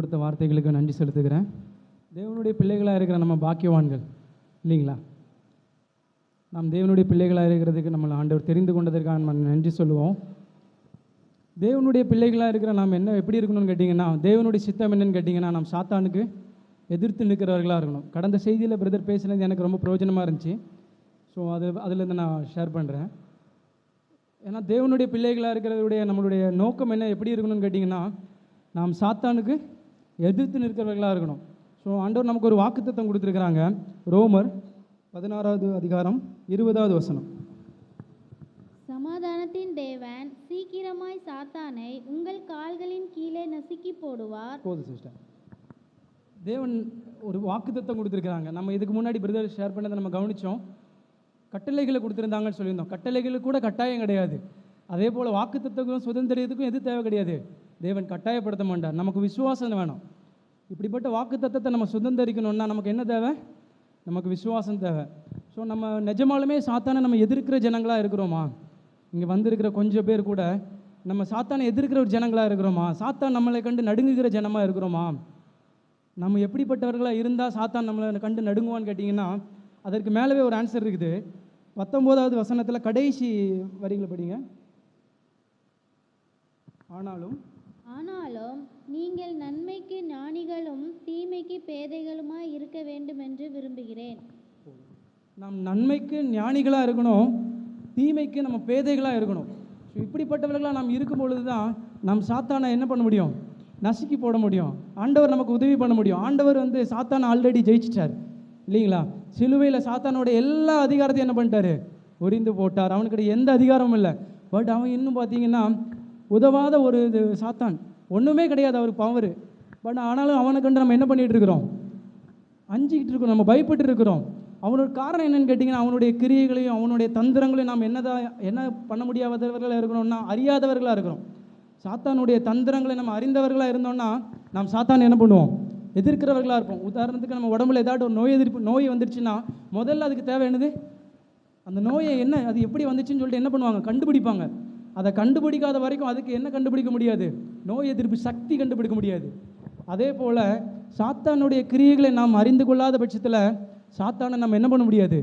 கொடுத்த வார்த்தைகளுக்கு நன்றி செலுத்துகிறேன். தேவனுடைய பிள்ளைகளாக இருக்கிற நம்ம பாக்கியவான்கள் இல்லைங்களா? நாம் தேவனுடைய பிள்ளைகளாக இருக்கிறதுக்கு நம்மளை ஆண்டவர் தெரிந்து கொண்டதற்காக நம்ம நன்றி சொல்லுவோம். தேவனுடைய பிள்ளைகளாக இருக்கிற நாம் என்ன எப்படி இருக்கணும்னு கேட்டிங்கன்னா, தேவனுடைய சித்தம் என்னன்னு கேட்டிங்கன்னா, நாம் சாத்தானுக்கு எதிர்த்து நிற்கிறவர்களாக இருக்கணும். கடந்த செய்தியில் பிரதர் பேசினது எனக்கு ரொம்ப பிரயோஜனமாக இருந்துச்சு. ஸோ அதிலேருந்து நான் ஷேர் பண்ணுறேன். ஏன்னா தேவனுடைய பிள்ளைகளாக இருக்கிறதுடைய நம்மளுடைய நோக்கம் என்ன எப்படி இருக்கணும்னு கேட்டிங்கன்னா, நாம் சாத்தானுக்கு எதிர்த்து நிற்கிறவர்களாக இருக்கணும். ஸோ ஆண்டவர் நமக்கு ஒரு வாக்குத்தத்தம் கொடுத்துருக்குறாங்க. ரோமர் 16வது அதிகாரம் 20வது வசனம். சமாதானத்தின் தேவன் சீக்கிரமாய் சாத்தானை உங்கள் கால்களின் கீழே நசுக்கி போடுவார். போதும் சிஸ்டர். தேவன் ஒரு வாக்குத்தத்தம் கொடுத்துருக்குறாங்க. நம்ம இதுக்கு முன்னாடி பிரதர் ஷேர் பண்ணதை நம்ம கவனித்தோம். கட்டளைகளை கொடுத்துருந்தாங்கன்னு சொல்லியிருந்தோம். கட்டளைகளுக்கு கூட கட்டாயம் கிடையாது. அதே போல் வாக்குத்தத்தங்களும் சுதந்திரத்துக்கும் எது தேவை கிடையாது. தேவன் கட்டாயப்படுத்த மாட்டார். நமக்கு விசுவாசம் வேணும். இப்படிப்பட்ட வாக்குத்தத்தத்தை நம்ம சுதந்திரிக்கணும்னா நமக்கு என்ன தேவை? நமக்கு விசுவாசம் தேவை. ஸோ நம்ம நிஜமாலுமே சாத்தானை நம்ம எதிர்க்கிற ஜனங்களாக இருக்கிறோமா? இங்கே வந்திருக்கிற கொஞ்சம் பேர் கூட நம்ம சாத்தானை எதிர்க்கிற ஒரு ஜனங்களாக இருக்கிறோமா? சாத்தான் நம்மளை கண்டு நடுங்குகிற ஜனமாக இருக்கிறோமா? நம்ம எப்படிப்பட்டவர்களாக இருந்தால் சாத்தான் நம்மளை கண்டு நடுங்குவான்னு கேட்டிங்கன்னா, அதற்கு மேலவே ஒரு ஆன்சர் இருக்குது. 19வது வசனத்தில் கடைசி வரிகளை படிங்க. ஆனாலும் நீங்கள் நன்மைக்கு ஞானிகளும் தீமைக்கு பேதைகளுமாய் இருக்க வேண்டும் என்று விரும்புகிறேன். நாம் நன்மைக்கு ஞானிகளாக இருக்கணும், தீமைக்கு நம்ம பேதைகளாக இருக்கணும். ஸோ இப்படிப்பட்டவர்களாக நாம் இருக்கும் பொழுது தான் நாம் சாத்தானை என்ன பண்ண முடியும்? நசுக்கி போட முடியும். ஆண்டவர் நமக்கு உதவி பண்ண முடியும். ஆண்டவர் சாத்தானை ஆல்ரெடி ஜெயிச்சிட்டார் இல்லைங்களா? சிலுவையில் சாத்தானோட எல்லா அதிகாரத்தையும் என்ன பண்ணிட்டாரு? உரிந்து போட்டார். அவனுக்கிட்ட எந்த அதிகாரமும் இல்லை. பட் அவன் இன்னும் பார்த்தீங்கன்னா உதவாத ஒரு சாத்தான், ஒன்றுமே கிடையாது அவருக்கு பவர். பட் ஆனாலும் அவனை கண்டு நம்ம என்ன பண்ணிகிட்டு இருக்கிறோம்? அஞ்சிக்கிட்டு இருக்கிறோம், நம்ம பயப்பட்டு இருக்கிறோம். அவனோட காரணம் என்னன்னு கேட்டிங்கன்னா, அவனுடைய கிரியைகளையும் அவனுடைய தந்திரங்களையும் நாம் என்ன பண்ண முடியாதவர்களாக இருக்கணும்னா அறியாதவர்களாக இருக்கிறோம். சாத்தானுடைய தந்திரங்களை நம்ம அறிந்தவர்களாக இருந்தோம்னா நாம் சாத்தான் என்ன பண்ணுவோம்? எதிர்க்கிறவர்களாக இருப்போம். உதாரணத்துக்கு நம்ம உடம்புல ஏதாட்டு ஒரு நோய் வந்துருச்சுன்னா முதல்ல அதுக்கு தேவை என்னது? அந்த நோயை என்ன, அது எப்படி வந்துச்சுன்னு சொல்லிட்டு என்ன பண்ணுவாங்க? கண்டுபிடிப்பாங்க. அதை கண்டுபிடிக்காத வரைக்கும் அதுக்கு என்ன கண்டுபிடிக்க முடியாது? நோய் எதிர்ப்பு சக்தி கண்டுபிடிக்க முடியாது. அதே போல் சாத்தானுடைய கிரியைகளை நாம் அறிந்து கொள்ளாத பட்சத்தில் சாத்தானை நம்ம என்ன பண்ண முடியாது?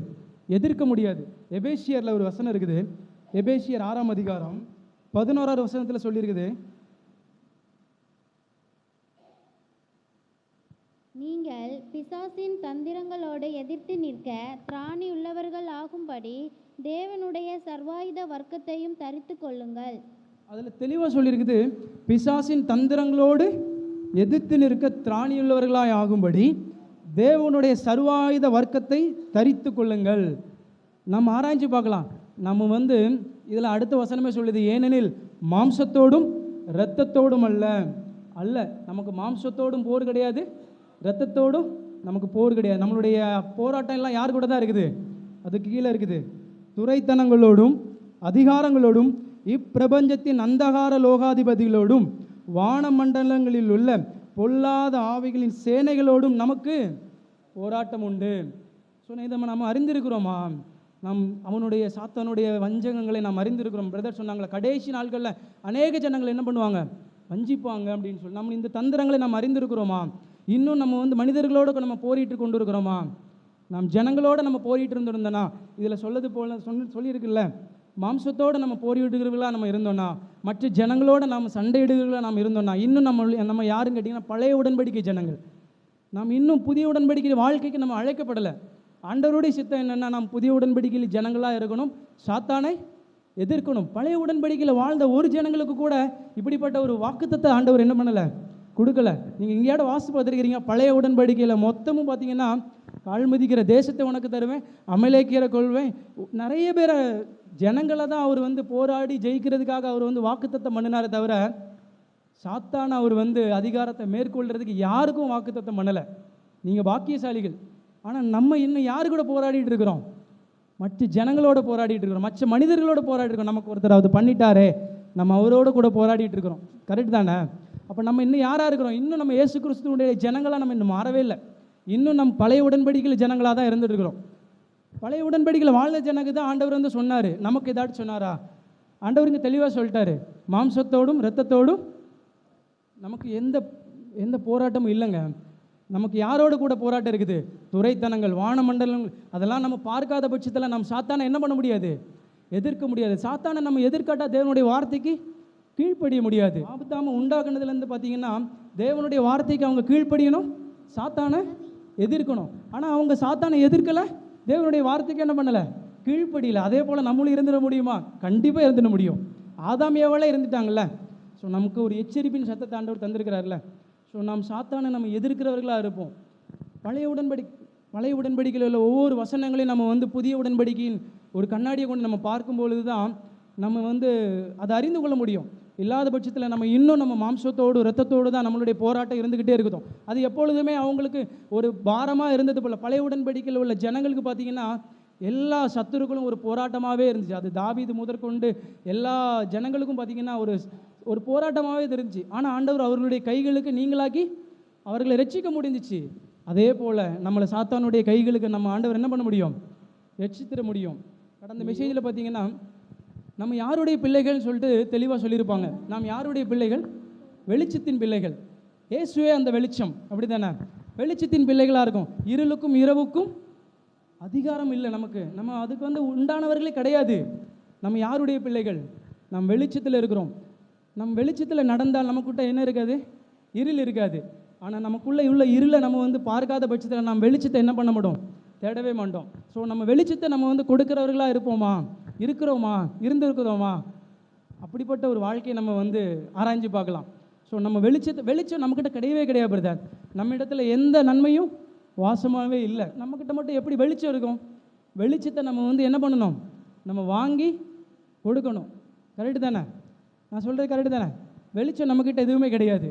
எதிர்க்க முடியாது. எபேசியரில் ஒரு வசனம் இருக்குது. எபேசியர் 6ஆம் அதிகாரம் 11வது வசனத்தில் சொல்லியிருக்குது, நீங்கள் பிசாசின் தந்திரங்களோடு எதிர்த்து நிற்க திராணி உள்ளவர்கள் ஆகும்படி தேவனுடைய சர்வாயுத வர்க்கத்தையும் தரித்து கொள்ளுங்கள். அதில் தெளிவாக சொல்லியிருக்குது, பிசாசின் தந்திரங்களோடு எதிர்த்து நிற்க திராணியுள்ளவர்களாய் ஆகும்படி தேவனுடைய சர்வாயுத வர்க்கத்தை தரித்து கொள்ளுங்கள். நம்ம ஆராய்ச்சி பார்க்கலாம். நம்ம இதில் அடுத்த வசனமே சொல்லுது, ஏனெனில் மாம்சத்தோடும் இரத்தத்தோடும் அல்ல. நமக்கு மாம்சத்தோடும் போர் கிடையாது, இரத்தத்தோடும் நமக்கு போர் கிடையாது. நம்மளுடைய போராட்டம் எல்லாம் யார் கூட தான் இருக்குது? அதுக்கு கீழே இருக்குது. துரைத்தனங்களோடும் அதிகாரங்களோடும் இப்பிரபஞ்சத்தின் அந்தகார லோகாதிபதிகளோடும் வானமண்டலங்களில் உள்ள பொல்லாத ஆவிகளின் சேனைகளோடும் நமக்கு போராட்டம் உண்டு. ஸோ இதை நம்ம அறிந்திருக்கிறோமா? அவனுடைய சாத்தானுடைய வஞ்சகங்களை நாம் அறிந்திருக்கிறோம். பிரதர் சொன்னாங்களே, கடைசி நாட்களில் அநேக ஜனங்கள் என்ன பண்ணுவாங்க? வஞ்சிப்பாங்க அப்படின்னு சொல்லி நம்ம இந்த தந்திரங்களை நாம் அறிந்திருக்கிறோமா? இன்னும் நம்ம மனிதர்களோடு நம்ம போரிட்டு கொண்டு இருக்கிறோமா? நாம் ஜனங்களோடு நம்ம போரிட்டு இருந்திருந்தோன்னா, இதில் சொல்லது போல சொல்லியிருக்குல்ல, மாம்சத்தோடு நம்ம போரிடுகிறவர்களாக நம்ம இருந்தோன்னா, மற்ற ஜனங்களோடு நாம் சண்டையிடுகிறவர்களாக நாம் இருந்தோன்னா, இன்னும் நம்ம யாருன்னு கேட்டிங்கன்னா பழைய உடன்படிக்கை ஜனங்கள். நாம் இன்னும் புதிய உடன்படிக்கை வாழ்க்கைக்கு நம்ம அழைக்கப்படலை. ஆண்டவருடைய சித்தம் என்னென்னா, நாம் புதிய உடன்படிக்கையில் ஜனங்களாக இருக்கணும், சாத்தானை எதிர்க்கணும். பழைய உடன்படிக்கையில் வாழ்ந்த ஒரு ஜனங்களுக்கு கூட இப்படிப்பட்ட ஒரு வாக்குத்தத்தை ஆண்டவர் என்ன பண்ணலை? கொடுக்கல. நீங்கள் எங்கேயாவது வாசித்து பார்த்துருக்கிறீங்க? பழைய உடன்படிக்கையில் மொத்தமும் பார்த்தீங்கன்னா, கால் மிதிக்கிற தேசத்தை உனக்கு தருவேன், அமலேக்கியரை கொள்வேன், நிறைய பேரை ஜனங்களை தான் அவர் போராடி ஜெயிக்கிறதுக்காக அவர் வாக்குத்தத்தம் பண்ணினாரே தவிர சாத்தான அவர் அதிகாரத்தை மேற்கொள்கிறதுக்கு யாருக்கும் வாக்குத்தத்தம் பண்ணலை. நீங்கள் பாக்கியசாலிகள். ஆனால் நம்ம இன்னும் யாரு கூட போராடிட்டு இருக்கிறோம்? மற்ற ஜனங்களோட போராடிட்டு இருக்கிறோம், மற்ற மனிதர்களோட போராடி இருக்கிறோம். நமக்கு ஒருத்தர் அது பண்ணிட்டாரே, நம்ம அவரோட கூட போராடிட்டு இருக்கிறோம். கரெக்ட் தானே? அப்போ நம்ம இன்னும் யாராக இருக்கிறோம்? இன்னும் நம்ம இயேசு கிறிஸ்துவுடைய ஜனங்களாக நம்ம இன்னும் மாறவே இல்லை. இன்னும் நம்ம பழைய உடன்படிக்கையில் ஜனங்களாக தான் இருந்துட்டு இருக்கிறோம். பழைய உடன்படிக்கையில் வாழ்ந்த ஜனக்கு தான் ஆண்டவர் சொன்னார். நமக்கு ஏதாச்சும் சொன்னாரா? ஆண்டவர் இங்கே தெளிவாக சொல்லிட்டாரு, மாம்சத்தோடும் இரத்தத்தோடும் நமக்கு எந்த எந்த போராட்டமும் இல்லைங்க. நமக்கு யாரோடு கூட போராட்டம் இருக்குது? துரைத்தனங்கள், வானமண்டலங்கள், அதெல்லாம் நம்ம பார்க்காத பட்சத்தில் நம்ம சாத்தானை என்ன பண்ண முடியாது? எதிர்க்க முடியாது. சாத்தானை நம்ம எதிர்க்காட்டா தேவனுடைய வார்த்தைக்கு கீழ்ப்படிய முடியாது. ஆபத்தாம உண்டாக்குனதுலேருந்து பார்த்தீங்கன்னா தேவனுடைய வார்த்தைக்கு அவங்க கீழ்ப்படியணும், சாத்தானை எதிர்க்கணும். ஆனால் அவங்க சாத்தானை எதிர்க்கலை, தேவனுடைய வார்த்தைக்கு என்ன பண்ணலை? கீழ்ப்படியல. அதே போல் நம்மளும் இருந்துட முடியுமா? கண்டிப்பாக இருந்துட முடியும். ஆதாம் ஏவாளே இருந்துட்டாங்கல்ல. ஸோ நமக்கு ஒரு எச்சரிப்பின் சத்தத்தை ஆண்டவர் தந்திருக்கிறார்ல. ஸோ நாம் சாத்தானை நம்ம எதிர்க்கிறவர்களாக இருப்போம். பழைய உடன்படிக்கையில் உள்ள ஒவ்வொரு வசனங்களையும் நம்ம புதிய உடன்படிக்கையின் ஒரு கண்ணாடியை கொண்டு நம்ம பார்க்கும் பொழுது தான் நம்ம அதை அறிந்து கொள்ள முடியும். இல்லாத பட்சத்தில் நம்ம இன்னும் நம்ம மாம்சத்தோடு இரத்தத்தோடு தான் நம்மளுடைய போராட்டம் இருந்துக்கிட்டே இருக்கட்டும். அது எப்பொழுதுமே அவங்களுக்கு ஒரு பாரமாக இருந்தது போல். பழைய உடன்படிக்கையில் உள்ள ஜனங்களுக்கு பார்த்தீங்கன்னா எல்லா சத்துருக்களும் ஒரு போராட்டமாகவே இருந்துச்சு. அது தாவீது முதற்கொண்டு எல்லா ஜனங்களுக்கும் பார்த்தீங்கன்னா ஒரு போராட்டமாகவே இருந்துச்சு. ஆனால் ஆண்டவர் அவர்களுடைய கைகளுக்கு நீங்களாக்கி அவர்களை ரட்சிக்க முடிஞ்சிச்சு. அதே போல் நம்மளை சாத்தானுடைய கைகளுக்கு நம்ம ஆண்டவர் என்ன பண்ண முடியும்? ரட்சித்திட முடியும். கடந்த மெசேஜில் பார்த்தீங்கன்னா நம்ம யாருடைய பிள்ளைகள்னு சொல்லிட்டு தெளிவாக சொல்லியிருப்பாங்க. நாம் யாருடைய பிள்ளைகள்? வெளிச்சத்தின் பிள்ளைகள். இயேசுவே அந்த வெளிச்சம், அப்படி தானே? வெளிச்சத்தின் பிள்ளைகளாக இருக்கும். இருளுக்கும் இரவுக்கும் அதிகாரம் இல்லை நமக்கு. நம்ம அதுக்கு உண்டானவர்களே கிடையாது. நம்ம யாருடைய பிள்ளைகள்? நம் வெளிச்சத்தில் இருக்கிறோம். நம் வெளிச்சத்தில் நடந்தால் நமக்கிட்ட என்ன இருக்காது? இருள் இருக்காது. ஆனால் நமக்குள்ளே உள்ள இருளை நம்ம பார்க்காத பட்சத்தில் நாம் வெளிச்சத்தை என்ன பண்ண மாட்டோம்? தேடவே மாட்டோம். ஸோ நம்ம வெளிச்சத்தை நம்ம கொடுக்குறவர்களாக இருப்போமா? இருக்கிறோமா? இருந்திருக்கிறோமா? அப்படிப்பட்ட ஒரு வாழ்க்கையை நம்ம ஆராய்ஞ்சு பார்க்கலாம். ஸோ நம்ம வெளிச்சம் நம்மக்கிட்ட கிடையவே கிடையாது பிரதர். நம்ம இடத்துல எந்த நன்மையும் வாசமாகவே இல்லை. நம்மக்கிட்ட மட்டும் எப்படி வெளிச்சம் இருக்கும்? வெளிச்சத்தை நம்ம என்ன பண்ணணும்? நம்ம வாங்கி கொடுக்கணும். கரெக்டு தானே? நான் சொல்கிறது கரெக்டு தானே? வெளிச்சம் நம்மக்கிட்ட எதுவுமே கிடையாது.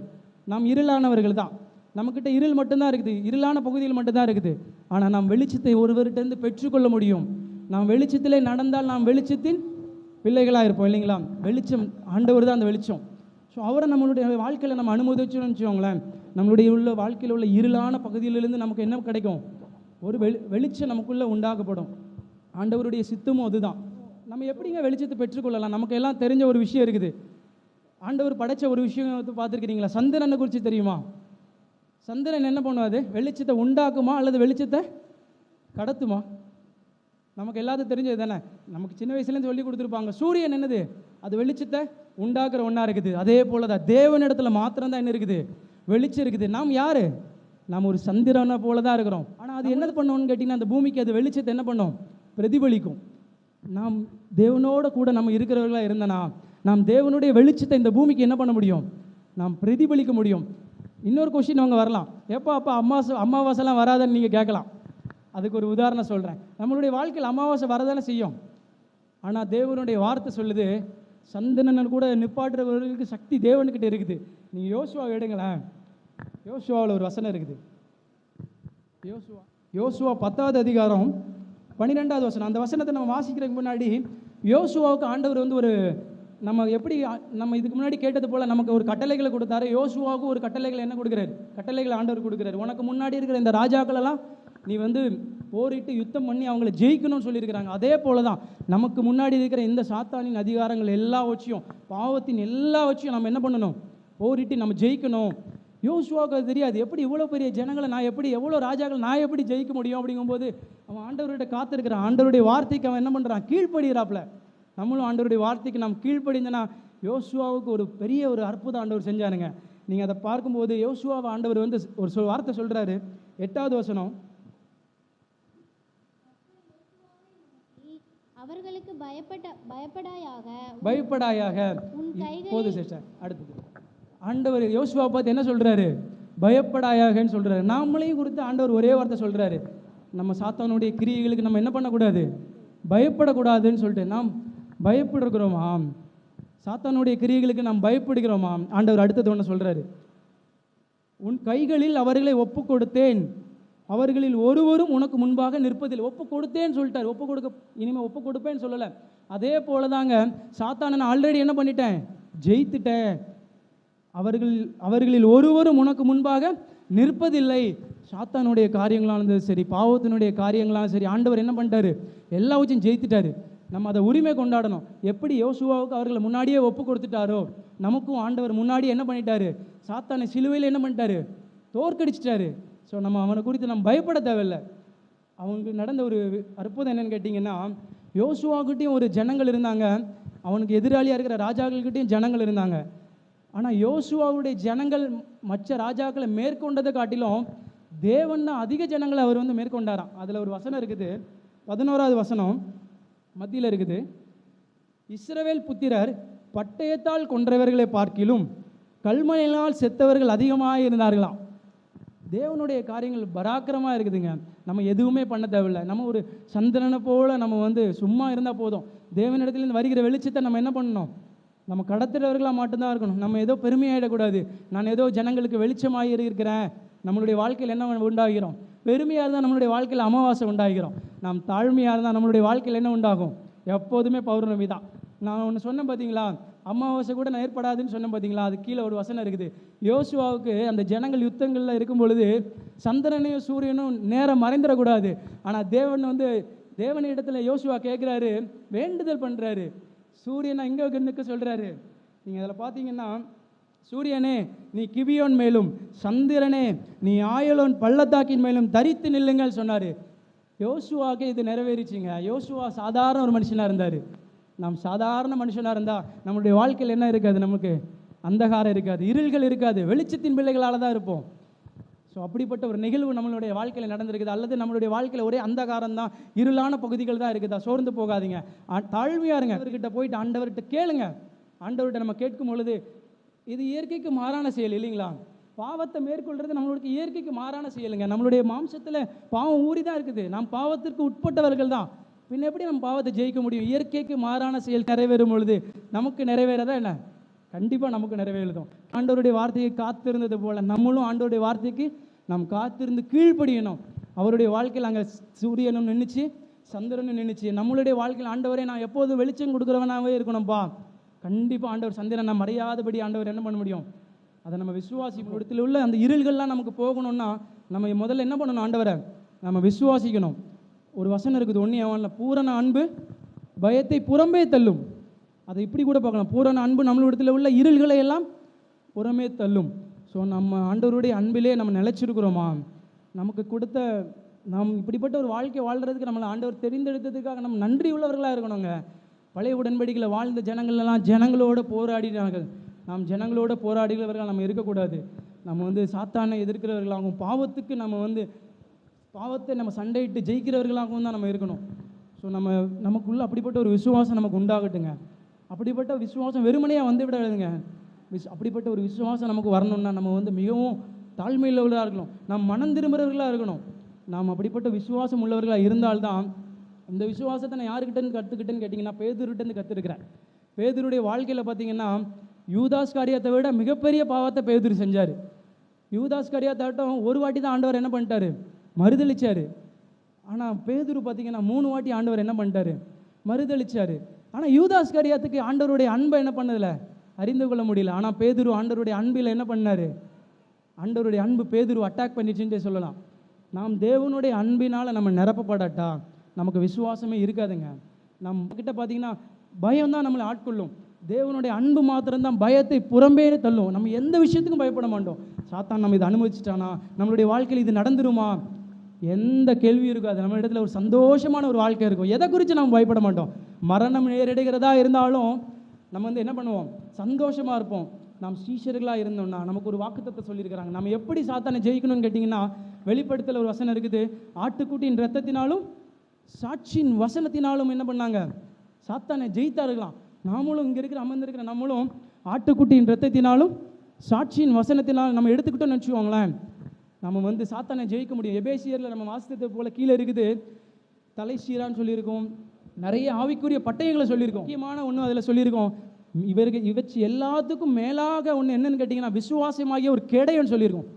நாம் இருளானவர்கள் தான். நம்மக்கிட்ட இருள் மட்டும்தான் இருக்குது, இருளான பகுதியில் மட்டும்தான் இருக்குது. ஆனால் நாம் வெளிச்சத்தை ஒருவர்கிட்டருந்து பெற்றுக்கொள்ள முடியும். நாம் வெளிச்சத்திலே நடந்தால் நாம் வெளிச்சத்தின் பிள்ளைகளாக இருப்போம், இல்லைங்களா? வெளிச்சம் ஆண்டவர் தான் அந்த வெளிச்சம். ஸோ அவரை நம்மளுடைய வாழ்க்கையில் நம்ம அனுமதிச்சோன்னு வச்சுக்கோங்களேன், நம்மளுடைய வாழ்க்கையில் உள்ள இருளான பகுதியிலிருந்து நமக்கு என்ன கிடைக்கும்? ஒரு வெளிச்சம் நமக்குள்ளே உண்டாக்கப்படும். ஆண்டவருடைய சித்தமும் அதுதான். நம்ம எப்படிங்க வெளிச்சத்தை பெற்றுக்கொள்ளலாம்? நமக்கு எல்லாம் தெரிஞ்ச ஒரு விஷயம் இருக்குது. ஆண்டவர் படைத்த ஒரு விஷயம் பார்த்துருக்கிறீங்களா? சந்திரனை குறித்து தெரியுமா? சந்திரன் என்ன பண்ணுவாது? வெளிச்சத்தை உண்டாக்குமா அல்லது வெளிச்சத்தை கடத்துமா? நமக்கு எல்லாத்தையும் தெரிஞ்சது தானே. நமக்கு சின்ன வயசுலேருந்து சொல்லி கொடுத்துருப்பாங்க. சூரியன் என்னது? அது வெளிச்சத்தை உண்டாக்குற ஒன்றா இருக்குது. அதே போல தான் தேவனிடத்தில் மாத்திரம்தான் என்ன இருக்குது? வெளிச்சம் இருக்குது. நாம் யார்? நாம் ஒரு சந்திரனை போல தான் இருக்கிறோம். ஆனால் அது என்னது பண்ணோன்னு கேட்டிங்கன்னா, அந்த பூமிக்கு அது வெளிச்சத்தை என்ன பண்ணோம்? பிரதிபலிக்கும். நாம் தேவனோட கூட நம்ம இருக்கிறவர்களாக இருந்தனா நாம் தேவனுடைய வெளிச்சத்தை இந்த பூமிக்கு என்ன பண்ண முடியும்? நாம் பிரதிபலிக்க முடியும். இன்னொரு கொஸ்டின் அவங்க வரலாம், எப்போ அப்போ அமாவாசைலாம் வராதுன்னு நீங்கள் கேட்கலாம். அதுக்கு ஒரு உதாரணம் சொல்கிறேன். நம்மளுடைய வாழ்க்கையில் அமாவாசை வரதானே செய்யும். ஆனால் தேவனுடைய வார்த்தை சொல்லுது, சந்திரனை கூட நிப்பாட்டுறவர்களுக்கு சக்தி தேவனுக்கிட்ட இருக்குது. நீங்கள் யோசுவா எடுங்களேன். யோசுவாவில் ஒரு வசனம் இருக்குது. யோசுவா 10வது அதிகாரம் 12வது வசனம். அந்த வசனத்தை நம்ம வாசிக்கிறதுக்கு முன்னாடி யோசுவாவுக்கு ஆண்டவர் ஒரு நம்ம எப்படி நம்ம இதுக்கு முன்னாடி கேட்டது போல் நமக்கு ஒரு கட்டளைகளை கொடுத்தாரு. யோசுவாவுக்கு ஒரு கட்டளைகளை என்ன கொடுக்குறாரு? கட்டளைகளை ஆண்டவர் கொடுக்குறாரு. உனக்கு முன்னாடி இருக்கிற இந்த ராஜாக்களெல்லாம் நீ போரிட்டு யுத்தம் பண்ணி அவங்கள ஜெயிக்கணும்னு சொல்லியிருக்கிறாங்க. அதே போல தான் நமக்கு முன்னாடி இருக்கிற இந்த சாத்தானின் அதிகாரங்கள் எல்லாவற்றையும், பாவத்தின் எல்லாவற்றையும் நம்ம என்ன பண்ணணும்? போரிட்டு நம்ம ஜெயிக்கணும். யோசுவாவுக்கு அது தெரியாது. எப்படி இவ்வளோ பெரிய ஜனங்களை நான் எப்படி, எவ்வளோ ராஜாக்கள் நான் எப்படி ஜெயிக்க முடியும்? அப்படிங்கும்போது அவன் ஆண்டவர்கிட்ட காத்திருக்கிறான். ஆண்டவருடைய வார்த்தைக்கு அவன் என்ன பண்ணுறான்? கீழ்ப்படுகிறாப்புல. நம்மளும் ஆண்டவருடைய வார்த்தைக்கு நாம் கீழ்ப்படிந்தனா யோசுவாவுக்கு ஒரு பெரிய ஒரு அற்புதம் ஆண்டவர் செஞ்சாருங்க. நீங்கள் அதை பார்க்கும்போது யோசுவாவை ஆண்டவர் ஒரு வார்த்தை சொல்கிறாரு. 8வது வசனம், அவர்களுக்கு பயப்படாயாக. போது சிஸ்டர். அடுத்தது ஆண்டவர் யோசுவாவை பார்த்து என்ன சொல்கிறாரு? பயப்படாயாகன்னு சொல்கிறாரு. நாமளையும் குறித்து ஆண்டவர் ஒரே வார்த்தை சொல்கிறாரு, நம்ம சாத்தானுடைய கிரியைகளுக்கு நம்ம என்ன பண்ணக்கூடாது? பயப்படக்கூடாதுன்னு சொல்லிட்டு. நாம் பயப்படுகிறோமா? சாத்தானுடைய கிரியைகளுக்கு நாம் பயப்படுகிறோமா? ஆண்டவர் அடுத்தது ஒன்று சொல்கிறாரு, உன் கைகளில் அவர்களை ஒப்பு கொடுத்தேன், அவர்களில் ஒருவரும் உனக்கு முன்பாக நிற்பதில்லை. ஒப்பு கொடுத்தேன்னு சொல்லிட்டார். இனிமேல் ஒப்பு கொடுப்பேன்னு சொல்லலை. அதே போல தாங்க சாத்தானை நான் ஆல்ரெடி என்ன பண்ணிட்டேன்? ஜெயித்துட்டேன். அவர்களில் ஒருவரும் உனக்கு முன்பாக நிற்பதில்லை. சாத்தானுடைய காரியங்களானது சரி, பாவத்தினுடைய காரியங்களாலும் சரி, ஆண்டவர் என்ன பண்ணிட்டாரு? எல்லாவற்றையும் ஜெயித்துட்டாரு. நம்ம அதை உரிமை கொண்டாடணும். எப்படி யோசுவாவுக்கு அவர்களை முன்னாடியே ஒப்பு கொடுத்துட்டாரோ, நமக்கும் ஆண்டவர் முன்னாடியே என்ன பண்ணிட்டாரு? சாத்தானை சிலுவையில் என்ன பண்ணிட்டாரு, தோற்கடிச்சிட்டாரு. ஸோ நம்ம அவனை குறித்து நம்ம பயப்பட தேவையில்லை. அவனுக்கு நடந்த ஒரு அற்புதம் என்னன்னு கேட்டிங்கன்னா, யோசுவாக்கிட்டையும் ஒரு ஜனங்கள் இருந்தாங்க, அவனுக்கு எதிராளியாக இருக்கிற ராஜாக்கள்கிட்டையும் ஜனங்கள் இருந்தாங்க. ஆனால் யோசுவாவுடைய ஜனங்கள் மற்ற ராஜாக்களை மேற்கொண்டதை காட்டிலும் தேவன் தான் அதிக ஜனங்களை அவர் வந்து மேற்கொண்டாராம். அதில் ஒரு வசனம் இருக்குது, 11வது வசனம் மத்தியில் இருக்குது. இஸ்ரவேல் புத்திரர் பட்டயத்தால் கொன்றவர்களை பார்க்கிலும் கல்மழையினால் செத்தவர்கள் அதிகமாக இருந்தார்களாம். தேவனுடைய காரியங்கள் பராக்கிரமாக இருக்குதுங்க. நம்ம எதுவுமே பண்ண தேவையில்லை. நம்ம ஒரு சந்திரனை போல் நம்ம வந்து சும்மா இருந்தால் போதும். தேவனிடத்துலேருந்து வருகிற வெளிச்சத்தை நம்ம என்ன பண்ணணும், நம்ம கடத்துறவர்களாக மட்டும்தான் இருக்கணும். நம்ம ஏதோ பெருமையாயிடக்கூடாது. நான் ஏதோ ஜனங்களுக்கு வெளிச்சமாக இருக்கிறேன். நம்மளுடைய வாழ்க்கையில் என்ன உண்டாகிறோம், பெருமையாக இருந்தால் நம்மளுடைய வாழ்க்கையில் அமாவாசை உண்டாகிறோம். நாம் தாழ்மையாக இருந்தால் நம்மளுடைய வாழ்க்கையில் என்ன உண்டாகும், எப்போதுமே பௌர்ணமி தான். நான் ஒன்று சொன்னேன் பார்த்தீங்களா, அமாவாசை கூட ஏற்படாதுன்னு சொன்னேன் பார்த்தீங்களா, அது கீழே ஒரு வசனம் இருக்குது. யோசுவாவுக்கு அந்த ஜனங்கள் யுத்தங்களில் இருக்கும் பொழுது சந்திரனையும் சூரியனும் நேரம் மறைந்துடக்கூடாது. ஆனால் தேவன் வந்து தேவனிடத்தில் யோசுவா கேட்குறாரு, வேண்டுதல் பண்ணுறாரு. சூரியனை இங்கே நிற்க சொல்கிறாரு. நீங்கள் அதில் பார்த்தீங்கன்னா, சூரியனே நீ கிபியோன் மேலும், சந்திரனே நீ ஆயலோன் பள்ளத்தாக்கின் மேலும் தரித்து நில்லுங்கள் சொன்னார். யோசுவாவுக்கு இது நிறைவேறிச்சிங்க. யோசுவா சாதாரண ஒரு மனுஷனாக இருந்தார். நாம் சாதாரண மனுஷனாக இருந்தால் நம்மளுடைய வாழ்க்கையில் என்ன இருக்காது, நமக்கு அந்தகாரம் இருக்காது, இருள்கள் இருக்காது, வெளிச்சத்தின் பிள்ளைகளால் தான் இருப்போம். ஸோ அப்படிப்பட்ட ஒரு நிகழ்வு நம்மளுடைய வாழ்க்கையில் நடந்திருக்குது. அல்லது நம்மளுடைய வாழ்க்கையில் ஒரே அந்தகாரம் தான், இருளான பகுதிகள் தான் இருக்குதா, சோர்ந்து போகாதீங்க, தாழ்மையாக இருங்க. அவர்கிட்ட போயிட்டு ஆண்டவர்கிட்ட கேளுங்க. ஆண்டவர்கிட்ட நம்ம கேட்கும் பொழுது, இது இயற்கைக்கு மாறான செயல் இல்லைங்களா? பாவத்தை மேற்கொள்கிறது நம்மளுக்கு இயற்கைக்கு மாறான செயலுங்க. நம்மளுடைய மாம்சத்தில் பாவம் ஊறி தான் இருக்குது. நாம் பாவத்திற்கு உட்பட்டவர்கள் தான். பின் எப்படி நம்ம பாவத்தை ஜெயிக்க முடியும்? இயற்கைக்கு மாறான செயல் நிறைவேறும் பொழுது நமக்கு நிறைவேறதா என்ன? கண்டிப்பாக நமக்கு நிறைவேறும். ஆண்டவருடைய வார்த்தையை காத்திருந்தது போல நம்மளும் ஆண்டவருடைய வார்த்தைக்கு நாம் காத்திருந்து கீழ்ப்படியணும். அவருடைய வாழ்க்கையில் அங்கே சூரியனும் நின்றுச்சு, சந்திரனும் நின்றுச்சு. நம்மளுடைய வாழ்க்கையில் ஆண்டவரே நான் எப்போதும் வெளிச்சம் கொடுக்குறவனாகவே இருக்கணும்ப்பா. கண்டிப்பாக ஆண்டவர் சந்திரன் நம்ம மறையாதபடி ஆண்டவர் என்ன பண்ண முடியும், அதை நம்ம விசுவாசிக்கணும். இடத்துல உள்ள அந்த இருள்கள்லாம் நமக்கு போகணும்னா நம்ம முதல்ல என்ன பண்ணணும், ஆண்டவரை நம்ம விசுவாசிக்கணும். ஒரு வசனம் இருக்குது 1 யோவான்ல, பூரண அன்பு பயத்தை புறம்பே தள்ளும். அதை இப்படி கூட பார்க்கலாம், பூரண அன்பு நம்மளிடத்தில் உள்ள இருள்களை எல்லாம் புறமே தள்ளும். ஸோ நம்ம ஆண்டவருடைய அன்பிலே நம்ம நிலைச்சிருக்கிறோமா? நமக்கு கொடுத்த நாம் இப்படிப்பட்ட ஒரு வாழ்க்கை வாழ்கிறதுக்கு நம்மளை ஆண்டவர் தெரிந்தெடுத்ததுக்காக நம்ம நன்றி உள்ளவர்களாக இருக்கணுங்க. பழைய உடன்படிக்கையில் வாழ்ந்த ஜனங்களெல்லாம் ஜனங்களோடு போராடினார்கள். நாம் ஜனங்களோடு போராடுகிறவர்கள் நம்ம இருக்கக்கூடாது. நம்ம வந்து சாத்தானை எதிர்க்கிறவர்களாகவும் பாவத்துக்கு பாவத்தை நம்ம சண்டையிட்டு ஜெயிக்கிறவர்களாகவும் தான் நம்ம இருக்கணும். ஸோ நமக்குள்ள அப்படிப்பட்ட ஒரு விசுவாசம் நமக்கு உண்டாகட்டுங்க. அப்படிப்பட்ட விசுவாசம் வெறுமனையாக வந்து விடாதுங்க. அப்படிப்பட்ட ஒரு விசுவாசம் நமக்கு வரணும்னா நம்ம மிகவும் தாழ்மையுள்ளவர்களாக இருக்கணும். நாம் மனம் திரும்புகிறவர்களாக இருக்கணும். நாம் அப்படிப்பட்ட விசுவாசம் உள்ளவர்களாக இருந்தால்தான், இந்த விசுவாசத்தை நான் யாருக்கிட்டேருந்து கற்றுக்கிட்டேன்னு கேட்டிங்கன்னா, பேதுருகிட்டேருந்து கற்றுருக்கிறேன். பேதுருடைய வாழ்க்கையில் பார்த்தீங்கன்னா, யூதாஸ் காரியத்தை விட மிகப்பெரிய பாவத்தை பேதுரு செஞ்சார். யூதாஸ் காரியத்தாட்டம் ஒரு வாட்டி தான் ஆண்டவர் என்ன பண்ணிட்டாரு, மறுதளிச்சார். ஆனால் பேதுரு பார்த்தீங்கன்னா 3 வாட்டி ஆண்டவர் என்ன பண்ணிட்டாரு, மறுதளிச்சார். ஆனால் யூதாஸ் காரியத்துக்கு ஆண்டவருடைய அன்பை என்ன பண்ணதில்லை, அறிந்து கொள்ள முடியல. ஆனால் பேதுரு ஆண்டவருடைய அன்பில் என்ன பண்ணார், ஆண்டவருடைய அன்பு பேதுரு அட்டாக் பண்ணிச்சுட்டே சொல்லலாம். நாம் தேவனுடைய அன்பினால் நம்ம நிரப்பப்படாட்டா நமக்கு விசுவாசமே இருக்காதுங்க. நம்ம கிட்ட பார்த்தீங்கன்னா பயம் தான் நம்மளை ஆட்கொள்ளும். தேவனுடைய அன்பு மாத்திரம்தான் பயத்தை புறம்பே தள்ளும். நம்ம எந்த விஷயத்துக்கும் பயப்பட மாட்டோம். சாத்தான் நம்ம இதை அனுமதிச்சிட்டானா, நம்மளுடைய வாழ்க்கையில் இது நடந்துருமா, எந்த கேள்வியும் இருக்காது. நம்ம இடத்துல ஒரு சந்தோஷமான ஒரு வாழ்க்கை இருக்கும். எதை குறித்து நம்ம பயப்பட மாட்டோம். மரணம் நேரிடுகிறதா இருந்தாலும் நம்ம என்ன பண்ணுவோம், சந்தோஷமாக இருப்போம். நாம் சீஷர்களாக இருந்தோம்னா நமக்கு ஒரு வாக்குத்தத்தை சொல்லியிருக்கிறாங்க. நம்ம எப்படி சாத்தானை ஜெயிக்கணும்னு கேட்டிங்கன்னா, வெளிப்படுத்தல ஒரு வசனம் இருக்குது, ஆட்டுக்குட்டியின் இரத்தத்தினாலும் சாட்சியின் வசனத்தினாலும் என்ன பண்ணாங்க, சாத்தானை ஜெயித்தார்களாம். நாமளும் இங்கே அமர்ந்திருக்கிற நம்மளும் ஆட்டுக்குட்டியின் இரத்தத்தினாலும் சாட்சியின் வசனத்தினாலும் நம்ம எடுத்துக்கிட்டோம்னு வச்சுக்கோங்களேன், நம்ம சாத்தானை ஜெயிக்க முடியும். எபேசியரில் நம்ம வாசித்தது போல கீழே இருக்குது, தலை சீரான்னு சொல்லியிருக்கோம், நிறைய ஆவிக்குரிய பட்டயங்களை சொல்லியிருக்கோம். முக்கியமான ஒன்று அதில் சொல்லியிருக்கோம், இவற்றை எல்லாத்துக்கும் மேலாக ஒன்று என்னன்னு கேட்டிங்கன்னா, விசுவாசமாகிய ஒரு கேடயம்னு சொல்லியிருக்கோம்.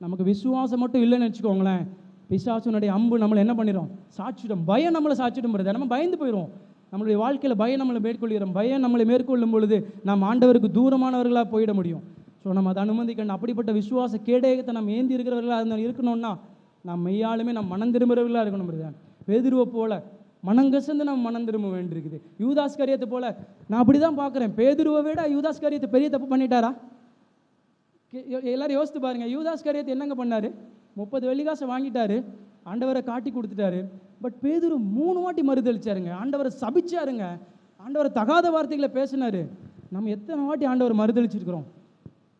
நமக்கு விசுவாசம் மட்டும் இல்லைன்னு வச்சுக்கோங்களேன், பிசாசுனுடைய அம்பு நம்மளை என்ன பண்ணிடும், சாட்சிடும். பயம் நம்மளை சாட்சிடும் வருது, நம்ம பயந்து போயிடுவோம். நம்மளுடைய வாழ்க்கையில் பயம் நம்மளை மேற்கொள்கிறோம். பயம் நம்மளை மேற்கொள்ளும் பொழுது நாம் ஆண்டவருக்கு தூரமானவர்களாக போயிட முடியும். ஸோ நம்ம அதை அனுமதிக்கணும். அப்படிப்பட்ட விசுவாச கேடயத்தை நம்ம ஏந்தி இருக்கிறவர்களாக இருக்கணும்னா நாம் மெய்யாலுமே நம்ம மனம் திரும்புகிறவர்களாக இருக்கணும். பேதுருவை போல மனங்கசந்து நம்ம மனம் திரும்ப வேண்டியிருக்குது. யூதாஸ் காரியத்தை போல நான் அப்படி தான் பார்க்குறேன். பேதுருவை விட யூதாஸ் காரியத்தை பெரிய தப்பு பண்ணிட்டாரா? எல்லாரும் யோசித்து பாருங்கள், யூதாஸ் காரியத்தை என்னங்க பண்ணார்? 30 வெள்ளிக்காசை வாங்கிட்டாரு, ஆண்டவரை காட்டி கொடுத்துட்டாரு. பட் பேதுரு 3 வாட்டி மறுதளிச்சாருங்க, ஆண்டவரை சபிச்சாருங்க, ஆண்டவரை தகாத வார்த்தைகளை பேசினார். நம்ம எத்தனை வாட்டி ஆண்டவர் மறுதளிச்சிருக்கிறோம்?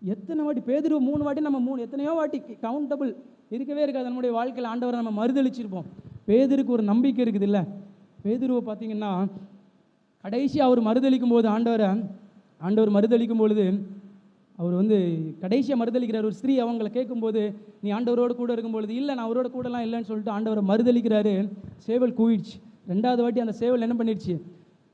எத்தனை வாட்டி? பேதுரு 3 வாட்டி, நம்ம எத்தனையோ வாட்டி கவுண்டபிள் இருக்கவே இருக்காது நம்முடைய வாழ்க்கையில். ஆண்டவரை நம்ம மறுதளிச்சிருப்போம். பேதுருக்கு ஒரு நம்பிக்கை இருக்குது இல்லை? பேதுருவை பார்த்தீங்கன்னா கடைசி அவர் மறுதளிக்கும் போது, ஆண்டவர் மறுதளிக்கும் பொழுது அவர் கடைசியாக மறுதளிக்கிறார். ஒரு ஸ்திரீ அவங்கள கேட்கும்போது, நீ ஆண்டவரோடு கூட இருக்கும்பொழுது, இல்லை நான் அவரோட கூடலாம் இல்லைன்னு சொல்லிட்டு ஆண்டவரை மறுதளிக்கிறாரு. சேவல் கூவிடுச்சு. 2வது வாட்டி அந்த சேவல் என்ன பண்ணிடுச்சு?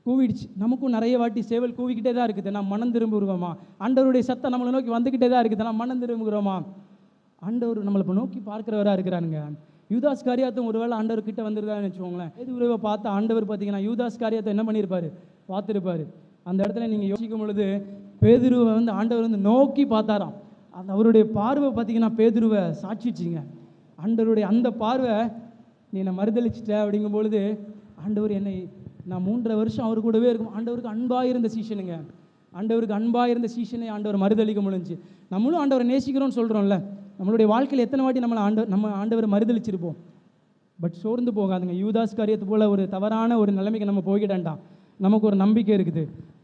கூவிடுச்சு. நமக்கும் நிறைய வாட்டி சேவல் கூவிக்கிட்டே தான் இருக்குது. நான் மனம் திரும்புகிறோமா? ஆண்டவருடைய சத்தம் நம்மளை நோக்கி வந்துக்கிட்டே தான் இருக்குது. நான் மனம் திரும்புகிறோமா? ஆண்டவர் நம்மளை இப்போ நோக்கி பார்க்குறவராக இருக்கிறானுங்க. யூதாஸ் காரியத்தும் ஒருவேளை ஆண்டவர் கிட்ட வந்துருதான்னு வச்சுக்கோங்களேன். பேதுருவை பார்த்து ஆண்டவர் பார்த்தீங்கன்னா யூதாஸ் காரியத்தை என்ன பண்ணியிருப்பார்? பார்த்துருப்பார். அந்த இடத்துல நீங்கள் யோசிக்கும் பொழுது பேதுருவை ஆண்டவர் நோக்கி பார்த்தாராம். அந்த அவருடைய பார்வை பார்த்தீங்கன்னா பேதுருவை சாட்சிச்சிங்க. ஆண்டவருடைய அந்த பார்வை, நீ என்னை மறுதளிச்சிட்ட அப்படிங்கும் பொழுது, ஆண்டவர் என்னை, நான் 3.5 வருஷம் அவர் கூடவே இருக்கும். ஆண்டவருக்கு அன்பாக இருந்த சீஷனுங்க, ஆண்டவருக்கு அன்பாக இருந்த சீஷனை ஆண்டவர் மறுதளிக்க முடிஞ்சு. நம்மளும் ஆண்டவரை நேசிக்கிறோன்னு சொல்கிறோம்ல, நம்மளுடைய வாழ்க்கையில் எத்தனை வாட்டி நம்ம ஆண்டவரை மறுதளிச்சிருப்போம். பட் சோர்ந்து போகாதுங்க. யூதாஸ் காரியத்து போல் ஒரு தவறான ஒரு நிலைமைக்கு நம்ம போய்கிட்டான்டான். நமக்கு ஒரு நம்பிக்கை இருக்குது.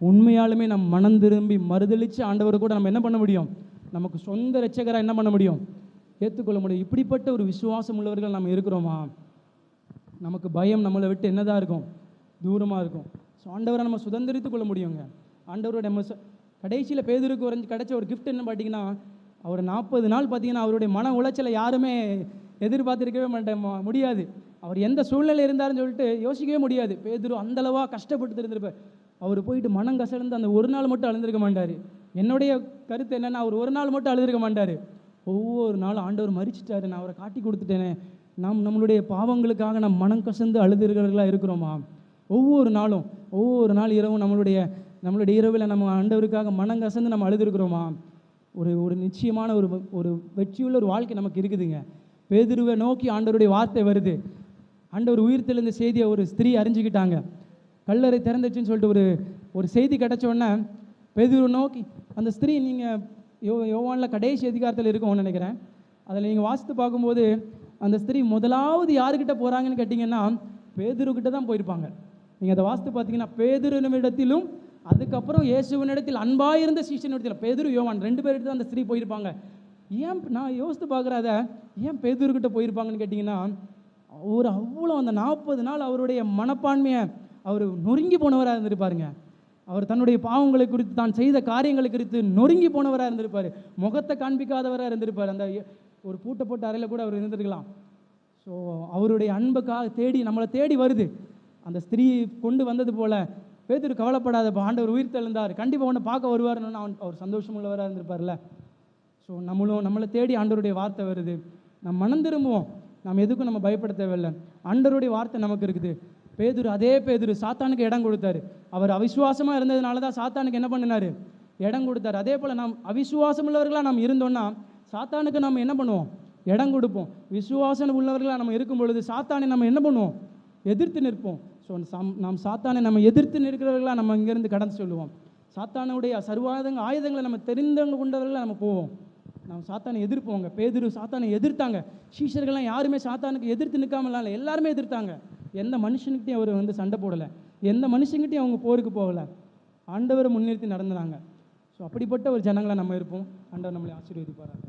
உண்மையாலுமே நம்ம மனம் திரும்பி மறுதளித்து ஆண்டவர் கூட நம்ம என்ன பண்ண முடியும்? நமக்கு சொந்த இரட்சகராக என்ன பண்ண முடியும்? ஏற்றுக்கொள்ள முடியும். இப்படிப்பட்ட ஒரு விசுவாசம் உள்ளவர்கள் நம்ம இருக்கிறோமா? நமக்கு பயம் நம்மளை விட்டு என்னதான் இருக்கும்? தூரமாக இருக்கும். ஸோ ஆண்டவரை நம்ம சுதந்திரித்து கொள்ள முடியுங்க. ஆண்டவரோட நம்ம கடைசியில் பேதுருக்கு கிடைச்ச ஒரு கிஃப்ட் என்ன பார்த்தீங்கன்னா, அவர் 40 நாள் பார்த்தீங்கன்னா அவருடைய மன உளைச்சலை யாருமே எதிர்பார்த்திருக்கவே முடியாது. அவர் எந்த சூழ்நிலை இருந்தாருன்னு சொல்லிட்டு யோசிக்கவே முடியாது. பேதுரு அந்தளவாக கஷ்டப்பட்டு இருந்திருப்பார். அவர் போயிட்டு மனம் கசழ்ந்து அந்த ஒரு நாள் மட்டும் அழுந்திருக்க மாட்டார். என்னுடைய கருத்து என்னென்னா, அவர் ஒரு நாள் மட்டும் அழுந்திருக்க மாட்டார். ஒவ்வொரு நாளும் ஆண்டவர் மரிச்சிட்டாரு, நான் அவரை காட்டி கொடுத்துட்டேனே, நம்மளுடைய பாவங்களுக்காக நம்ம மனம் கசந்து அழுதுகிறவர்களாக இருக்கிறோமா? ஒவ்வொரு நாள் இரவும் நம்மளுடைய இரவில் நம்ம ஆண்டவருக்காக மனம் கசந்து நம்ம அழுதுருக்கிறோமா? ஒரு நிச்சயமான ஒரு வெற்றியுள்ள ஒரு வாழ்க்கை நமக்கு இருக்குதுங்க. பேதுருவை நோக்கி ஆண்டவருடைய வார்த்தை வருது. ஆண்டவர் உயிர் தெளிந்த செய்தியை ஒரு ஸ்திரீ அறிஞ்சிக்கிட்டாங்க. கல்லறை திறந்துச்சுன்னு சொல்லிட்டு ஒரு செய்தி கிடச்சோடனே பேதுருவை நோக்கி அந்த ஸ்திரீ, நீங்கள் யோவானில் கடைசி அதிகாரத்தில் இருக்கும்னு நினைக்கிறேன், அதில் நீங்கள் வாசித்து பார்க்கும்போது அந்த ஸ்திரீ முதலாவது யாருக்கிட்ட போகிறாங்கன்னு கேட்டிங்கன்னா பேதுருக்கிட்ட தான் போயிருப்பாங்க. நீங்கள் அதை வாசித்து பார்த்தீங்கன்னா, பேதுருவினிடத்திலும் அதுக்கப்புறம் இயேசுவினிடத்தில் அன்பாயிருந்த சீஷனிடத்தில், பேதுரு யோவான் 2 பேர்கிட்ட தான் அந்த ஸ்திரீ போயிருப்பாங்க. ஏன் நான் யோசித்து பார்க்குறத, ஏன் பேதுருக்கிட்ட போயிருப்பாங்கன்னு கேட்டிங்கன்னா, அவர் அவ்வளோ அந்த 40 நாள் அவருடைய மனப்பான்மையை அவர் நொறுங்கி போனவராக இருந்திருப்பாருங்க. அவர் தன்னுடைய பாவங்களை குறித்து, தான் செய்த காரியங்களை குறித்து நொறுங்கி போனவராக இருந்திருப்பார். முகத்தை காண்பிக்காதவராக இருந்திருப்பார். அந்த ஒரு பூட்டப்பட்ட அறையில் கூட அவர் இருந்திருக்கலாம். ஸோ அவருடைய அன்புக்காக நம்மளை தேடி வருது. அந்த ஸ்திரீ கொண்டு வந்தது போல் பேதுரு கவலைப்படாத, ஆண்டவர் உயிர் தெழுந்தார், கண்டிப்பாக ஒன்று பார்க்க வருவார்னு அவர் சந்தோஷம் உள்ளவராக இருந்திருப்பார்ல. ஸோ நம்மளை தேடி ஆண்டவருடைய வார்த்தை வருது. நம்ம மனம் திரும்புவோம். நம்ம எதுக்கும் நம்ம பயப்பட தேவையில்லை. ஆண்டவருடைய வார்த்தை நமக்கு இருக்குது. அதே பேதுரு சாத்தானுக்கு இடம் கொடுத்தாரு. அவர் அவிசுவாசமாக இருந்ததுனால தான் சாத்தானுக்கு என்ன பண்ணினார்? இடம் கொடுத்தாரு. அதே போல் நாம் அவிசுவாசம் உள்ளவர்களாக நாம் இருந்தோம்னா சாத்தானுக்கு நம்ம என்ன பண்ணுவோம்? இடம் கொடுப்போம். விசுவாசம் உள்ளவர்களாக நம்ம இருக்கும் பொழுது சாத்தானை நம்ம என்ன பண்ணுவோம்? எதிர்த்து நிற்போம். ஸோ நாம் சாத்தானை நம்ம எதிர்த்து நிற்கிறவர்களாக நம்ம இங்கேருந்து கடந்து சொல்லுவோம். சாத்தானுடைய ஆயுதங்களை நம்ம தெரிந்தவங்க கொண்டவர்களாக நம்ம போவோம். நம்ம சாத்தானை எதிர்ப்போங்க. பேதுரு சாத்தானை எதிர்த்தாங்க. சீஷர்கள்லாம் யாருமே சாத்தானுக்கு எதிர்த்து நிற்காமலாம் இல்லை, எல்லாருமே எதிர்த்தாங்க. எந்த மனுஷனுக்கிட்டையும் அவர் சண்டை போடலை, எந்த மனுஷங்கிட்டையும் அவங்க போருக்கு போகலை, ஆண்டவரை முன்னிறுத்தி நடந்துனாங்க. ஸோ அப்படிப்பட்ட ஒரு ஜனங்களை நம்ம இருப்போம். ஆண்டவர் நம்மளை ஆசீர்வதிப்பாராங்க.